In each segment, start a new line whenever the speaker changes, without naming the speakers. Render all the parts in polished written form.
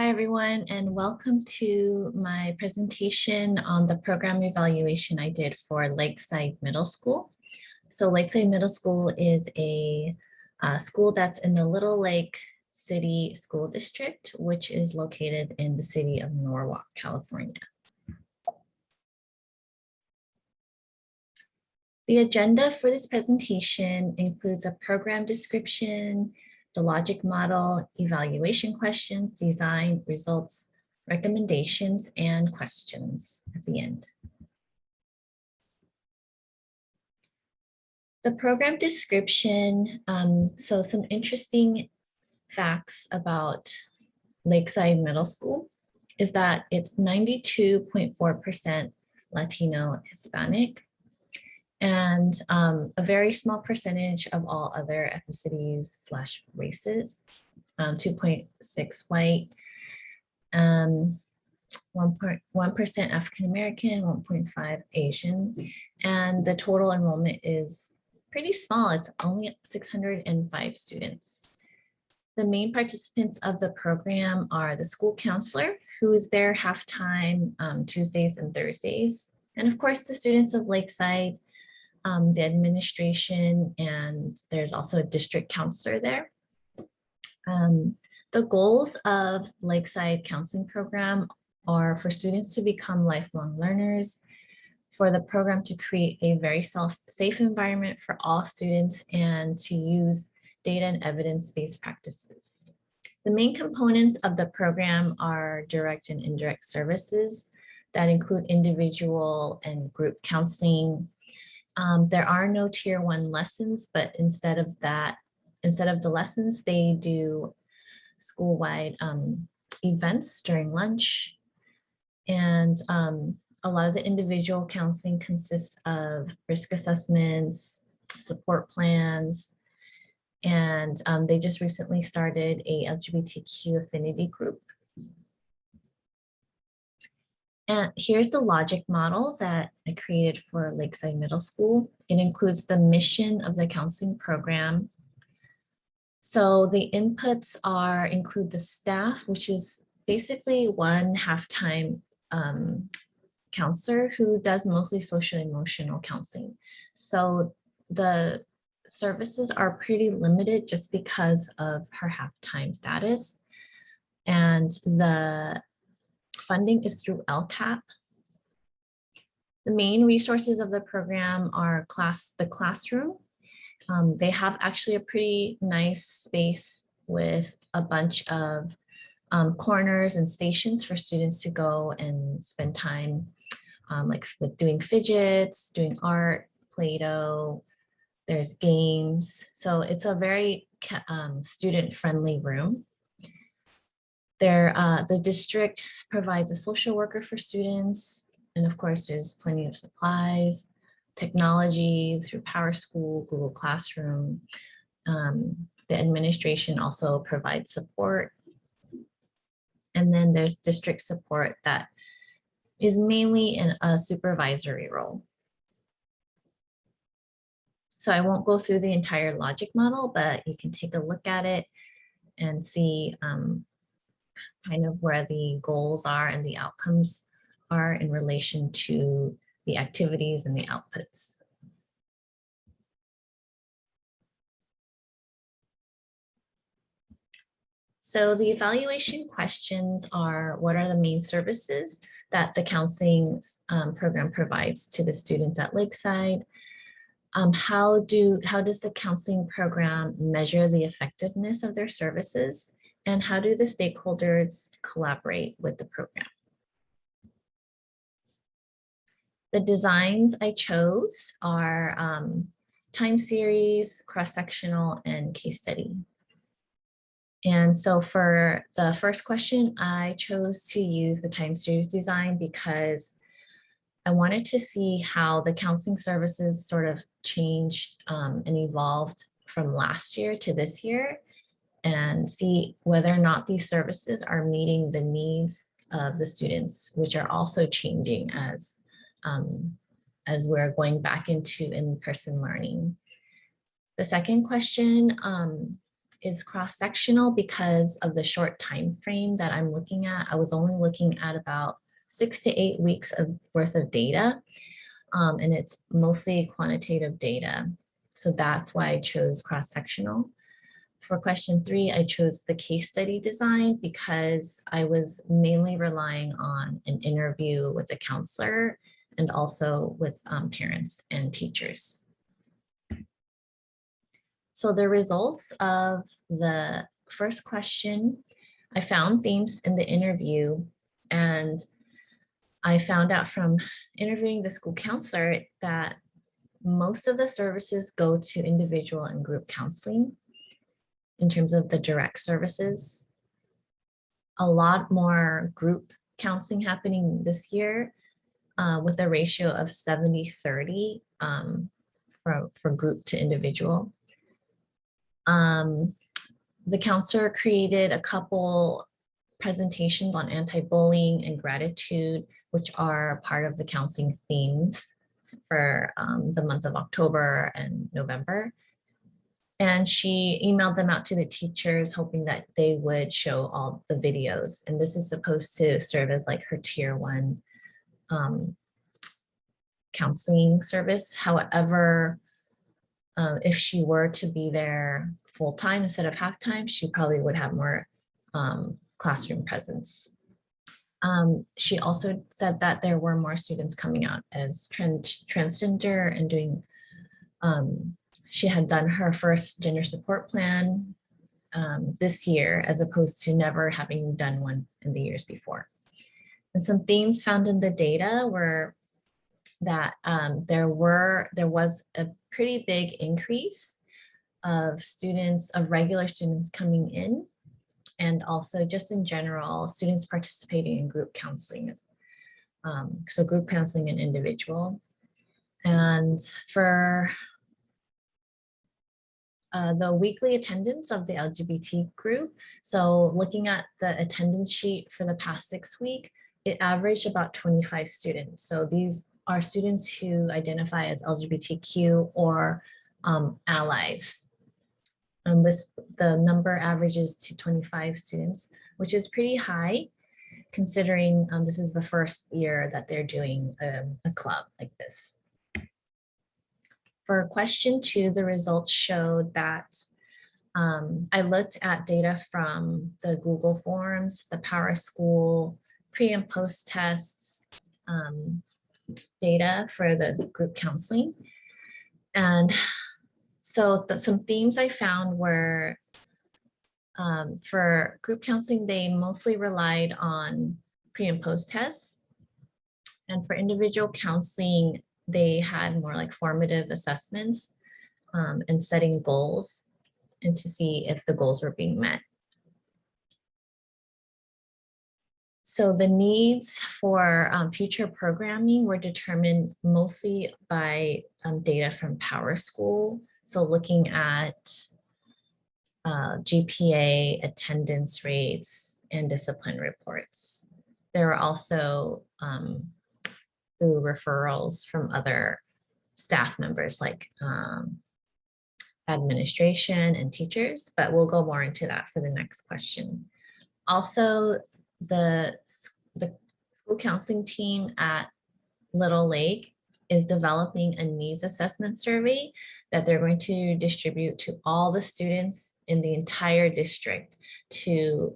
Hi, everyone, and welcome to my presentation on the program evaluation I did for Lakeside Middle School. So Lakeside Middle School is a school that's in the Little Lake City School District, which is located in the city of Norwalk, California. The agenda for this presentation includes a program description, the logic model, evaluation questions, design, results, recommendations, and questions at the end. The program description, so some interesting facts about Lakeside Middle School is that it's 92.4% Latino Hispanic, and a very small percentage of all other ethnicities/races, 2.6 white, 1% African-American, 1.5 Asian, and the total enrollment is pretty small. It's only 605 students. The main participants of the program are the school counselor, who is there half-time Tuesdays and Thursdays, and of course the students of Lakeside, the administration, and there's also a district counselor there. The goals of Lakeside Counseling Program are for students to become lifelong learners, for the program to create a very safe environment for all students, and to use data and evidence-based practices. The main components of the program are direct and indirect services that include individual and group counseling. There are no tier 1 lessons, but instead of the lessons, they do school-wide events during lunch. And a lot of the individual counseling consists of risk assessments, support plans, and they just recently started a LGBTQ affinity group. And here's the logic model that I created for Lakeside Middle School. It includes the mission of the counseling program. So the inputs include the staff, which is basically one half-time counselor who does mostly social emotional counseling. So the services are pretty limited just because of her half-time status. And the funding is through LCAP. The main resources of the program are the classroom. They have actually a pretty nice space with a bunch of corners and stations for students to go and spend time, like with doing fidgets, doing art, Play-Doh. There's games. So it's a very student-friendly room. The district provides a social worker for students. And of course, there's plenty of supplies, technology through PowerSchool, Google Classroom. The administration also provides support. And then there's district support that is mainly in a supervisory role. So I won't go through the entire logic model, but you can take a look at it and see kind of where the goals are and the outcomes are in relation to the activities and the outputs. So the evaluation questions are, what are the main services that the counseling program provides to the students at Lakeside? How does the counseling program measure the effectiveness of their services? And how do the stakeholders collaborate with the program? The designs I chose are time series, cross-sectional, and case study. And so for the first question, I chose to use the time series design because I wanted to see how the counseling services sort of changed and evolved from last year to this year, and see whether or not these services are meeting the needs of the students, which are also changing as we're going back into in-person learning. The second question is cross-sectional because of the short time frame that I'm looking at. I was only looking at about 6 to 8 weeks of worth of data, and it's mostly quantitative data. So that's why I chose cross-sectional. For question 3, I chose the case study design because I was mainly relying on an interview with a counselor and also with parents and teachers. So the results of the first question, I found themes in the interview, and I found out from interviewing the school counselor that most of the services go to individual and group counseling in terms of the direct services. A lot more group counseling happening this year with a ratio of 70-30 for group to individual. The counselor created a couple presentations on anti-bullying and gratitude, which are part of the counseling themes for the month of October and November. And she emailed them out to the teachers, hoping that they would show all the videos. And this is supposed to serve as like her tier 1 counseling service. However, if she were to be there full time instead of half time, she probably would have more classroom presence. She also said that there were more students coming out as transgender and doing, she had done her first gender support plan this year, as opposed to never having done one in the years before. And some themes found in the data were that there was a pretty big increase of students, of regular students coming in, and also just in general, students participating in group counseling. So group counseling and individual. And for the weekly attendance of the LGBT group, so looking at the attendance sheet for the past 6 weeks, it averaged about 25 students. So these are students who identify as LGBTQ or allies. The number averages to 25 students, which is pretty high considering this is the first year that they're doing a club like this. For question 2, the results showed that I looked at data from the Google Forms, the PowerSchool, pre and post tests data for the group counseling. And so some themes I found were for group counseling, they mostly relied on pre and post tests. And for individual counseling, they had more like formative assessments and setting goals and to see if the goals were being met. So the needs for future programming were determined mostly by data from PowerSchool. So looking at GPA, attendance rates, and discipline reports. There are also through referrals from other staff members like administration and teachers, but we'll go more into that for the next question. Also, the school counseling team at Little Lake is developing a needs assessment survey that they're going to distribute to all the students in the entire district to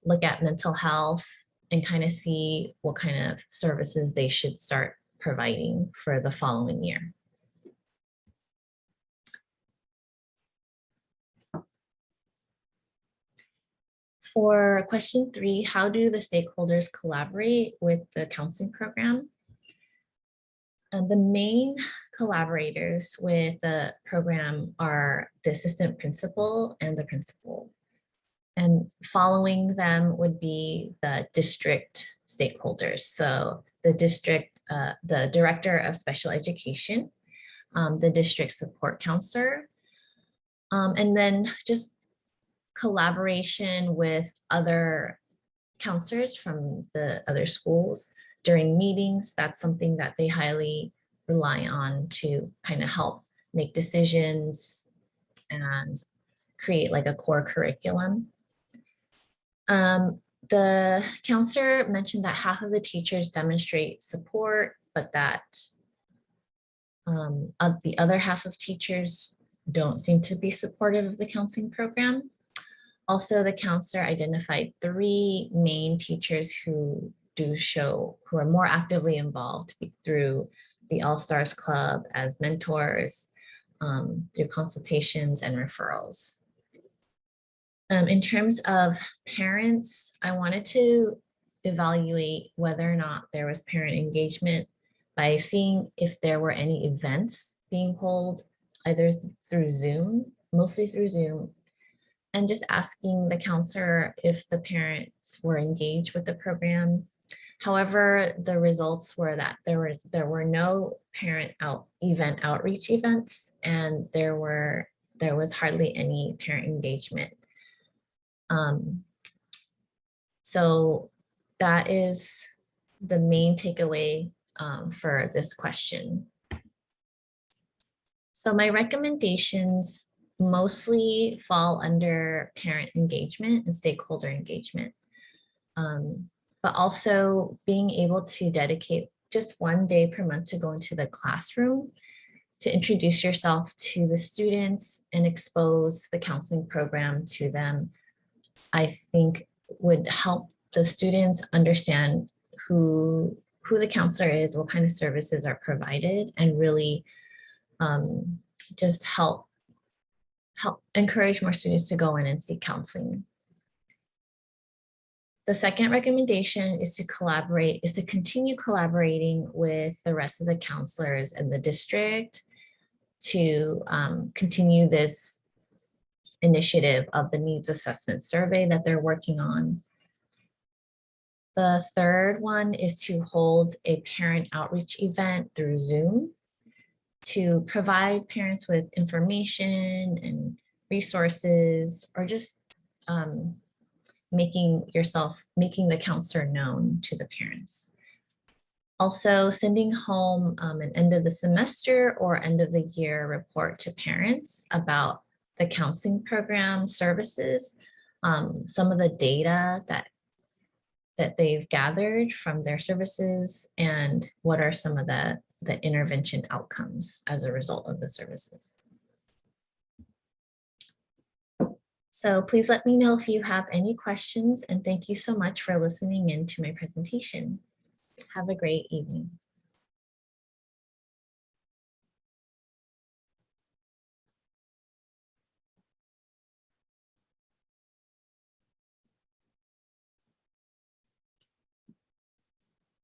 look at mental health and kind of see what kind of services they should start providing for the following year. For question 3, how do the stakeholders collaborate with the counseling program? The main collaborators with the program are the assistant principal and the principal. And following them would be the district stakeholders. So the district, the director of special education, the district support counselor, and then just collaboration with other counselors from the other schools during meetings. That's something that they highly rely on to kind of help make decisions and create like a core curriculum. The counselor mentioned that half of the teachers demonstrate support, but that of the other half of teachers don't seem to be supportive of the counseling program. Also, the counselor identified 3 main teachers who are more actively involved through the All-Stars Club as mentors, through consultations and referrals. In terms of parents, I wanted to evaluate whether or not there was parent engagement by seeing if there were any events being held either through Zoom, mostly through Zoom, and just asking the counselor if the parents were engaged with the program. However, the results were that there were no parent event outreach events, and there was hardly any parent engagement. So that is the main takeaway for this question. So my recommendations mostly fall under parent engagement and stakeholder engagement, but also being able to dedicate just 1 day per month to go into the classroom to introduce yourself to the students and expose the counseling program to them, I think would help the students understand who the counselor is, what kind of services are provided, and really just help encourage more students to go in and seek counseling. The second recommendation is to continue collaborating with the rest of the counselors in the district to continue this initiative of the needs assessment survey that they're working on. The third one is to hold a parent outreach event through Zoom to provide parents with information and resources, or just making the counselor known to the parents. Also, sending home an end of the semester or end of the year report to parents about the counseling program services, some of the data that they've gathered from their services, and what are some of the intervention outcomes as a result of the services. So please let me know if you have any questions, and thank you so much for listening in to my presentation. Have a great evening.